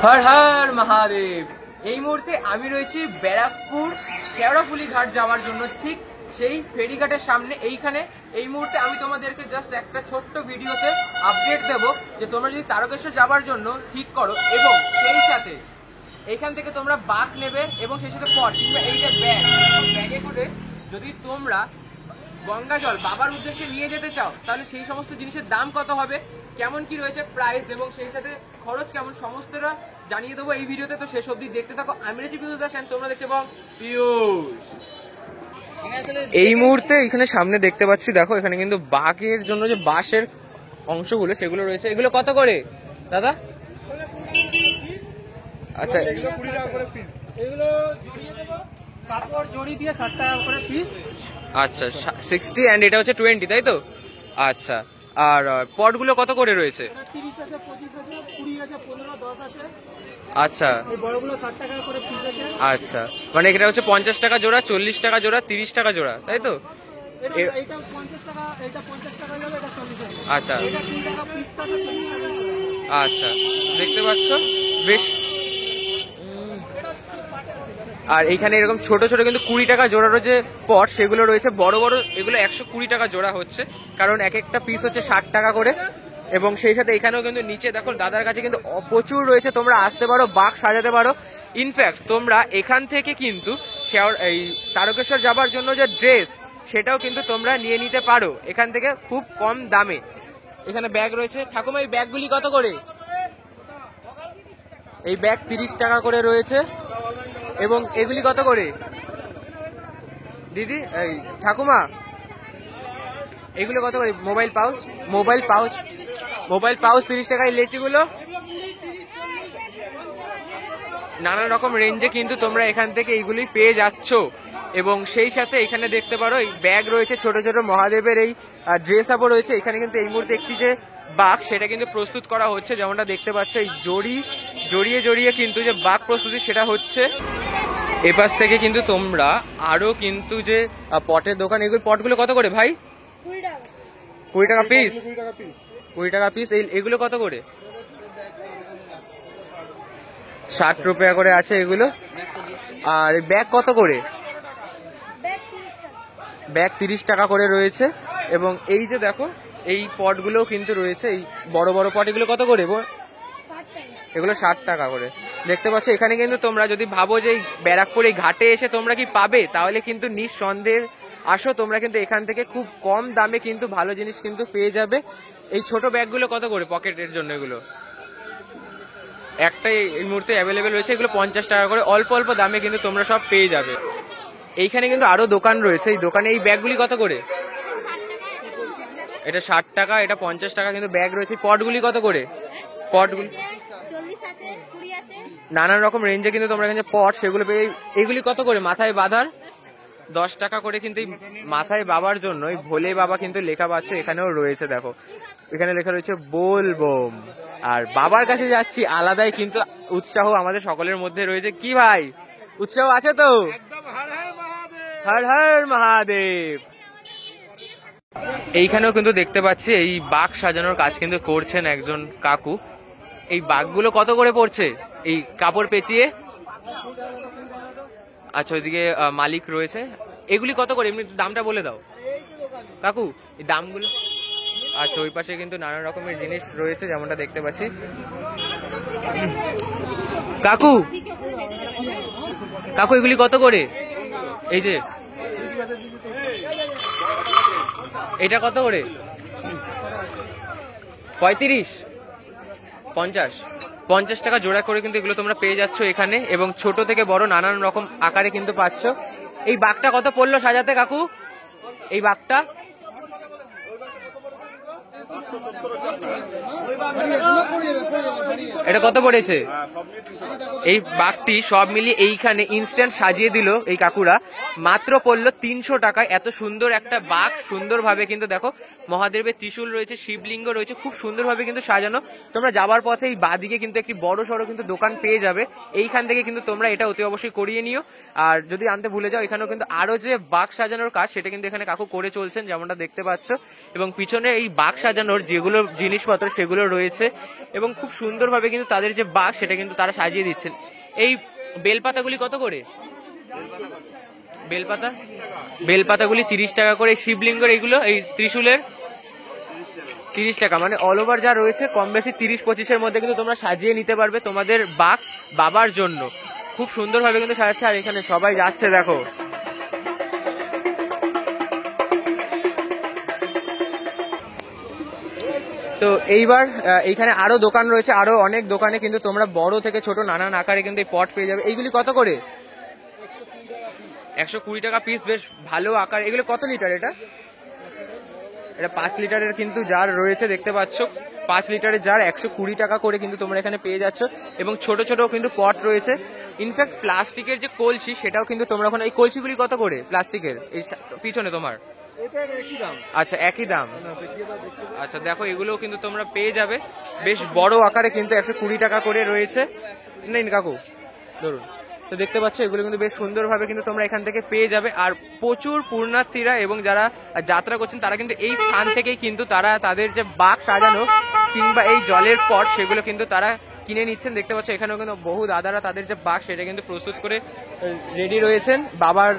হর হর মহাদেব। এই মুহূর্তে আমি রয়েছি ব্যারাকপুর শেওড়াফুলি ঘাট যাওয়ার জন্য, ঠিক সেই ফেরিঘাটের সামনে। এইখানে এই মুহূর্তে আমি তোমাদেরকে জাস্ট একটা ছোট্ট ভিডিওতে আপডেট দেবো যে তোমরা যদি তারকেশ্বর যাওয়ার জন্য ঠিক করো এবং সেই সাথে এইখান থেকে তোমরা বাস নেবে এবং সেই সাথে পট কিংবা এই যে ব্যাগে করে যদি তোমরা গঙ্গা জল বাবার উদ্দেশ্যে নিয়ে যেতে চাও তাহলে সেই সমস্ত জিনিসের দাম কত হবে, কেমন কি রয়েছে প্রাইস এবং সেই সাথে খরচ কেমন, সমস্তটা জানিয়ে দেবো এই ভিডিওতে। তো শেষ অবধি দেখতে থাকো। আমি রয়েছি পিয়ুষ দাস, তোমরা দেখতে পাও পিয়ুষ। এই মুহূর্তে এখানে সামনে দেখতে পাচ্ছি, দেখো এখানে কিন্তু বাঘের জন্য যে বাঁশের অংশগুলো সেগুলো রয়েছে। এগুলো কত করে দাদা? আচ্ছা, এগুলো জড়িয়ে দেবো, কাপড় জড়ি দিয়ে 60 টাকা করে পিস। আচ্ছা 60 এন্ড এটা হচ্ছে 20, তাই তো? আচ্ছা, আর পটগুলো কত করে রয়েছে? 30 আছে, 25 আছে, 20 আছে, 15, 10 আছে। আচ্ছা, এই বড়গুলো 60 টাকা করে পিস আছে। আচ্ছা, মানে এটা হচ্ছে 50 টাকা জোড়া, 40 টাকা জোড়া, 30 টাকা জোড়া, তাই তো? এটা 50 টাকা, এটা 50 টাকা যাবে, এটা 40 টাকা। আচ্ছা, এটা 3 টাকা পিস থাকে, 40 টাকা। আচ্ছা, দেখতে পাচ্ছ বেশ। আর এইখানে এরকম ছোট ছোট কিন্তু 20 টাকা জোড়ারও যে পট সেগুলো রয়েছে, বড় বড় এগুলো 120 টাকা জোড়া হচ্ছে, কারণ এক একটা পিস হচ্ছে 60 টাকা করে। এবং সেই সাথে এখানেও কিন্তু নিচে দেখো দাদার কাছে কিন্তু প্রচুর রয়েছে, তোমরা আসতে পারো, বাঘ সাজাতে পারো। ইনফ্যাক্ট তোমরা এখান থেকে কিন্তু এই তারকেশ্বর যাবার জন্য যে ড্রেস সেটাও কিন্তু তোমরা নিয়ে নিতে পারো এখান থেকে খুব কম দামে। এখানে ব্যাগ রয়েছে। ঠাকুমা, এই ব্যাগগুলি কত করে? এই ব্যাগ 30 টাকা করে রয়েছে। এবং এগুলি কত করে দিদি? এই ঠাকুমা, এগুলো কত করে? মোবাইল পাউচ 30 টাকা। এই লেচিগুলো নানান রকম রেঞ্জে কিন্তু তোমরা এখান থেকে এইগুলি পেয়ে যাচ্ছ। এবং সেই সাথে এখানে দেখতে পারো এই ব্যাগ রয়েছে, ছোট ছোট মহাদেবের এই ড্রেস আপও রয়েছে। এখানে কিন্তু এই মুহূর্তে একটি যে বাঘ সেটা কিন্তু প্রস্তুত করা হচ্ছে, যেমনটা দেখতে পাচ্ছ এই জড়িয়ে কিন্তু যে বাঘ প্রস্তুতি সেটা হচ্ছে। এপাশ থেকে কিন্তু তোমরা আরো কিন্তু যে পটের দোকান, এগুলো পটগুলো কত করে ভাই? 20 টাকা পিস। 20 টাকা পিস। এগুলো কত করে? 60 রুপিয়া করে আছে এগুলো। আর ব্যাগ কত করে? ব্যাগ 30 টাকা করে রয়েছে। এবং এই যে দেখো এই পটগুলো কিন্তু রয়েছে, এই বড় বড় পট, এগুলো কত করে? এগুলো 60 টাকা করে। দেখতে পাচ্ছ এখানে কিন্তু তোমরা যদি ভাবো যে ব্যারাকপুর এই ঘাটে এসে তোমরা কি পাবে, তাহলে কিন্তু নিঃসন্দেহে আসো, তোমরা কিন্তু এখান থেকে খুব কম দামে কিন্তু ভালো জিনিস কিন্তু পেয়ে যাবে। এই ছোট ব্যাগগুলো কত করে পকেটের জন্য? এগুলো একটাই এই মুহূর্তে অ্যাভেলেবেল রয়েছে, এগুলো 50 টাকা করে। অল্প অল্প দামে কিন্তু তোমরা সব পেয়ে যাবে। এইখানে কিন্তু আরো দোকান রয়েছে, এই দোকানে এই ব্যাগগুলি কত করে? এটা 60 টাকা, এটা 50 টাকা কিন্তু ব্যাগ রয়েছে। পটগুলি কত করে? পটগুলি নানান রকম রেঞ্জে কিন্তু তোমরা এখানে পট সেগুলো পেয়ে। এগুলি কত করে মাথায় বাঁধার? 10 টাকা করে কিন্তু এই মাথায় বাবার জন্য এই ভোলে বাবা কিন্তু লেখা পাচ্ছ এখানেও রয়েছে। দেখো এখানে লেখা রয়েছে বোলবোম। আর বাবার কাছে যাচ্ছি, আলাদাই কিন্তু উৎসাহ আমাদের সকলের মধ্যে রয়েছে। কি ভাই, উৎসাহ আছে তো? হর হর মহাদেব। এইখানেও কিন্তু দেখতে পাচ্ছি এই বাঘ সাজানোর কাজ কিন্তু করছেন একজন কাকু। এই বাঘগুলো কত করে পড়ছে এই কাপড় পেঁচিয়ে? আচ্ছা, ওইদিকে মালিক রয়েছে। এগুলি কত করে এমনি দামটা বলে দাও কাকু, এই দামগুলো। আচ্ছা, ওই পাশে কিন্তু নানা রকমের জিনিস রয়েছে যেমনটা দেখতে পাচ্ছি। কাকু কাকু এগুলি কত করে? এই যে এটা কত করে? 35, 50 টাকা জোড়া করে কিন্তু এগুলো তোমরা পেয়ে যাচ্ছ এখানে। এবং ছোট থেকে বড় নানান রকম আকারে কিন্তু পাচ্ছ। এই বাঘটা কত পড়লো সাজাতে কাকু? এই বাঘটা এটা কত পড়েছে? এই বাঘটি সব মিলিয়ে এইখানে ইনস্ট্যান্ট সাজিয়ে দিল এই কাকুরা, মাত্র পড়লো 300 টাকায়। এত সুন্দর একটা বাঘ সুন্দরভাবে কিন্তু দেখো মহাদেবের ত্রিশূল রয়েছে, শিবলিঙ্গ রয়েছে, খুব সুন্দরভাবে কিন্তু সাজানো। তোমরা যাবার পথে এই বাদিকে কিন্তু একটি বড় সড়ো কিন্তু দোকান পেয়ে যাবে, এইখান থেকে কিন্তু তোমরা এটা অতি অবশ্যই করিয়ে নিও। আর যদি আনতে ভুলে যাও, এখানেও কিন্তু আরো যে বাঘ সাজানোর কাজ সেটা কিন্তু এখানে কাকু করে চলছেন, যেমনটা দেখতে পাচ্ছ। এবং পিছনে এই বাঘ সাজানোর যেগুলো জিনিসপত্র সেগুলো রয়েছে, এবং খুব সুন্দরভাবে কিন্তু তাদের যে বাঘ সেটা কিন্তু তারা সাজিয়ে দিচ্ছেন। এই বেলপাতাগুলি কত করে? বেলপাতাগুলি 30 টাকা করে। শিবলিঙ্গের এইগুলো, এই ত্রিশূলের 30 টাকা। মানে অল ওভার যা রয়েছে কম বেশি 30-25-এর মধ্যে কিন্তু তোমরা সাজিয়ে নিতে পারবে তোমাদের বাঘ বাবার জন্য। খুব সুন্দরভাবে কিন্তু সাজাচ্ছে। আর এখানে সবাই যাচ্ছে দেখো। তো এইবার এইখানে আরো দোকান রয়েছে, আরো অনেক দোকানে কিন্তু তোমরা বড় থেকে ছোট নানান আকারে কিন্তু এই পট পেয়ে যাবে। এইগুলি কত করে? 120 টাকা পিস, বেশ ভালো আকার। এগুলো কত লিটার? এটা 5 লিটারের কিন্তু জার রয়েছে, দেখতে পাচ্ছ। 5 লিটারের জার 120 টাকা করে কিন্তু তোমরা এখানে পেয়ে যাচ্ছ। এবং ছোট ছোট কিন্তু পট রয়েছে। ইনফ্যাক্ট প্লাস্টিকের যে কলসি সেটাও কিন্তু তোমরা ওখানে। এই কলসিগুলি কত করে প্লাস্টিকের? এই পিছনে তোমার আচ্ছা একই দাম। আচ্ছা দেখো, এগুলোও কিন্তু তোমরা পেয়ে যাবে বেশ বড় আকারে কিন্তু 120 টাকা করে রয়েছে। নেই কাকু ধরুন। তো দেখতে পাচ্ছ এগুলো কিন্তু বেশ সুন্দরভাবে কিন্তু তোমরা এখান থেকে পেয়ে যাবে। আর প্রচুর পুণ্যার্থীরা এবং যারা যাত্রা করছেন তারা কিন্তু এই স্থান থেকেই কিন্তু তারা তাদের যে বাঘ সাজানো কিংবা এই জলের পট সেগুলো কিন্তু তারা কিনে নিচ্ছেন। দেখতে পাচ্ছ এখানেও কিন্তু বহু দাদারা তাদের যে বাঘ সেটা কিন্তু প্রস্তুত করে রেডি রয়েছেন বাবার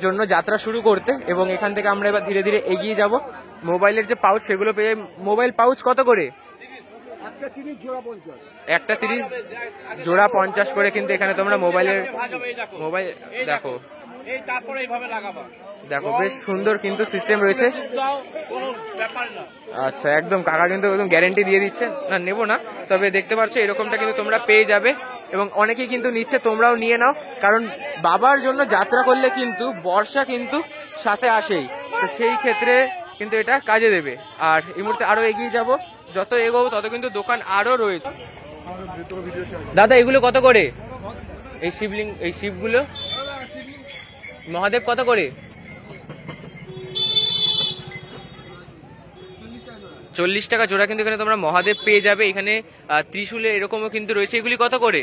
জন্য যাত্রা শুরু করতে। এবং এখান থেকে আমরা এবার ধীরে ধীরে এগিয়ে যাব। মোবাইলের যে পাউচ সেগুলো পেয়ে। মোবাইল পাউচ কত করে? একটা 30 জোড়া 50 করে কিন্তু এখানে তোমরা মোবাইল দেখো। দেখো বেশ সুন্দর কিন্তু সিস্টেম রয়েছে। আচ্ছা একদম কাকা কিন্তু একদম গ্যারেন্টি দিয়ে দিচ্ছে। না নেবো না, তবে দেখতে পাচ্ছ এরকমটা কিন্তু তোমরা পেয়ে যাবে। এবং অনেকেই কিন্তু নিচ্ছে, তোমরাও নিয়ে নাও। কারণ বাবার জন্য যাত্রা করলে কিন্তু বর্ষা কিন্তু সাথে আসেই, তো সেই ক্ষেত্রে কিন্তু এটা কাজে দেবে। আর এই মুহূর্তে আরো এগিয়ে যাব, যত এগোবো তত কিন্তু দোকান আরো রয়েছে। দাদা এগুলো কত করে? এই শিবলিঙ্গ, এই শিবগুলো মহাদেব কত করে? 40 টাকা জোড়া কিন্তু এখানে তোমরা মহাদেব পেয়ে যাবে। এখানে ত্রিশূলের এরকমও কিন্তু রয়েছে। এগুলি কত করে?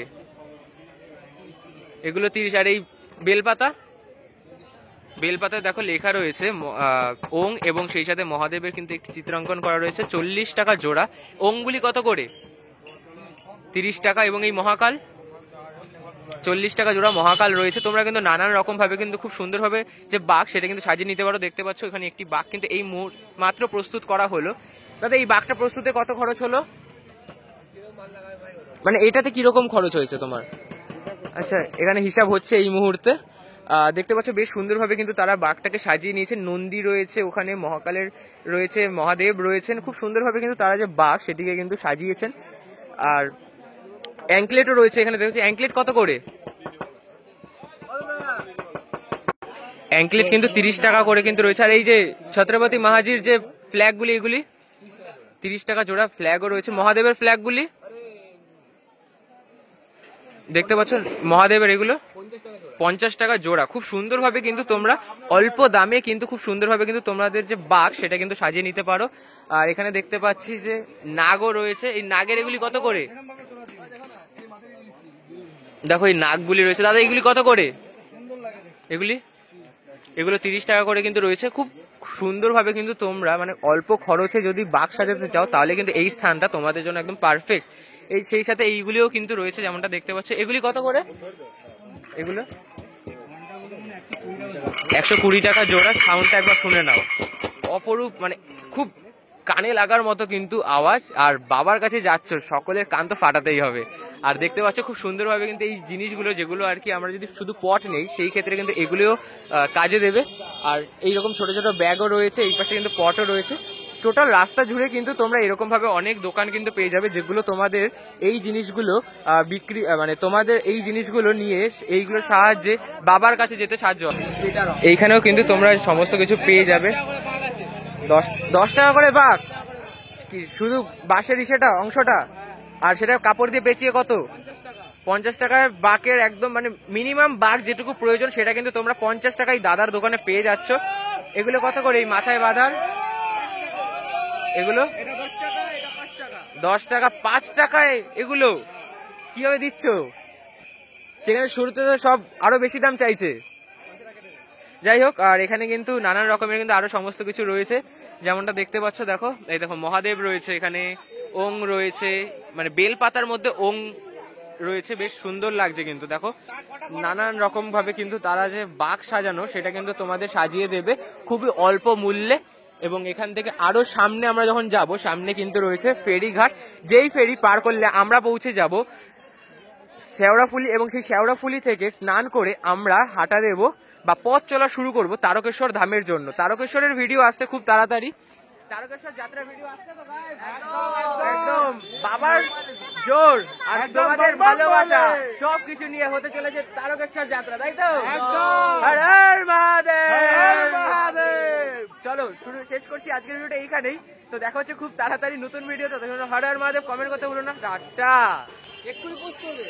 এগুলো 30। আর এই বেলপাতা দেখো লেখা রয়েছে ওং, এবং সেই সাথে মহাদেবের কিন্তু একটি চিত্রাঙ্কন করা রয়েছে। 40 টাকা জোড়া। ওংগুলি কত করে? 30 টাকা। এবং এই মহাকাল 40 টাকা জোড়া মহাকাল রয়েছে। তোমরা কিন্তু নানান রকম ভাবে কিন্তু খুব সুন্দরভাবে যে বাঘ সেটা কিন্তু সাজিয়ে নিতে পারো। দেখতে পাচ্ছ এখানে একটি বাঘ কিন্তু এই মাত্র প্রস্তুত করা হলো। দাদা এই বাঘটা প্রস্তুতে কত খরচ হলো? মানে এটাতে কিরকম খরচ হয়েছে তোমার? আচ্ছা এখানে হিসাব হচ্ছে এই মুহূর্তে। দেখতে পাচ্ছ বেশ সুন্দরভাবে কিন্তু তারা বাঘটাকে সাজিয়ে নিয়েছে। নন্দী রয়েছে ওখানে, মহাকালের রয়েছে, মহাদেব রয়েছেন। খুব সুন্দরভাবে কিন্তু তারা যে বাঘ সেটিকে কিন্তু সাজিয়েছেন। আর অ্যাঙ্কলেটও রয়েছে এখানে। দেখছি অ্যাঙ্কলেট কত করে? অ্যাঙ্কলেট কিন্তু 30 টাকা করে কিন্তু রয়েছে। আর এই যে ছত্রপতি মহাজির যে ফ্ল্যাগগুলি, এগুলি 30 টাকা জোড়া ফ্ল্যাগও রয়েছে। মহাদেবের ফ্ল্যাগগুলি দেখতে পাচ্ছ, মহাদেবের এগুলো 50 টাকা জোড়া। খুব সুন্দরভাবে কিন্তু তোমরা অল্প দামে কিন্তু খুব সুন্দরভাবে কিন্তু তোমাদের যে বাঘ সেটা কিন্তু সাজিয়ে নিতে পারো। আর এখানে দেখতে পাচ্ছি যে নাগও রয়েছে। এই নাগের এগুলি কত করে? দেখো এই নাগগুলি রয়েছে। দাদা এগুলি কত করে? এগুলো 30 টাকা করে কিন্তু রয়েছে। খুব সুন্দরভাবে কিন্তু তোমরা মানে অল্প খরচে যদি বাঘ সাজাতে চাও তাহলে কিন্তু এই স্থানটা তোমাদের জন্য একদম পারফেক্ট। এই সেই সাথে এইগুলিও কিন্তু রয়েছে যেমনটা দেখতে পাচ্ছ। এগুলি কত করে? এগুলো 120 টাকা জোড়া। সাউন্ডটা একবার শুনে নাও, অপরূপ, মানে খুব কানে লাগার মতো কিন্তু আওয়াজ। আর বাবার কাছে যাচ্ছ, সকলের কান তো ফাটাতেই হবে। আর দেখতে পাচ্ছ খুব সুন্দরভাবে কিন্তু এই জিনিসগুলো, যেগুলো আর কি আমরা যদি শুধু পট নেই সেই ক্ষেত্রে কিন্তু এগুলিও কাজে দেবে। আর এইরকম ছোট ছোট ব্যাগও রয়েছে, এই পাশে কিন্তু পটও রয়েছে। টোটাল রাস্তা জুড়ে কিন্তু তোমরা এরকম ভাবে অনেক দোকান কিন্তু পেয়ে যাবে, যেগুলো তোমাদের এই জিনিসগুলো বিক্রি, মানে তোমাদের এই জিনিসগুলো নিয়ে এইগুলোর সাহায্যে বাবার কাছে যেতে সাহায্য হবে। এইখানেও কিন্তু তোমরা সমস্ত কিছু পেয়ে যাবে। 10 টাকা করে বাঘ, কি শুধু বাঁশের সেটা অংশটা? আর সেটা কাপড় দিয়ে পেঁচিয়ে কত? 50 টাকায় বাঘের একদম মানে মিনিমাম বাঘ যেটুকু প্রয়োজন সেটা কিন্তু তোমরা 50 টাকায় দাদার দোকানে পেয়ে যাচ্ছ। এগুলো কত করে এই মাথায় বাঁধার? এগুলো এটা 10 টাকা, এটা 5 টাকা। 10 টাকা 5 টাকায় এগুলো কিভাবে দিচ্ছ? সেখানে শুরুতে তো সব আরো বেশি দাম চাইছে। যাই হোক, আর এখানে কিন্তু নানান রকমের কিন্তু আরো সমস্ত কিছু রয়েছে, যেমনটা দেখতে পাচ্ছ। দেখো, এই দেখো মহাদেব রয়েছে এখানে, ওং রয়েছে, মানে বেল পাতার মধ্যে ওং রয়েছে, বেশ সুন্দর লাগছে কিন্তু। দেখো নানান রকম ভাবে কিন্তু তারা যে বাক্স সাজানো সেটা কিন্তু তোমাদের সাজিয়ে দেবে খুবই অল্প মূল্যে। এবং এখান থেকে আরো সামনে আমরা যখন যাব, সামনে কিন্তু রয়েছে ফেরিঘাট, যেই ফেরি পার করলে আমরা পৌঁছে যাব শেওড়াফুলি, এবং সেই শেওড়াফুলি থেকে স্নান করে আমরা হাঁটা দেব বা পথ চলা শুরু করব তারকেশ্বর ধামের জন্য। তারকেশ্বরের ভিডিও আসছে খুব তাড়াতাড়ি, তারকেশ্বর যাত্রার ভিডিও আসছে তো guys? একদম বাবার জোর আর তোমাদের ভালোবাসা সবকিছু নিয়ে হতে চলেছে তারকেশ্বর যাত্রা, তাই তো? হর হর মহাদেব। চলো শুরু শেষ করছি আজকের ভিডিওটা এইখানেই। তো দেখা হচ্ছে খুব তাড়াতাড়ি নতুন ভিডিও। তো হর হর মহাদেব, কমেন্ট করতে ভুলো না। টাটা। এক্ষুনি পোস্ট করবে।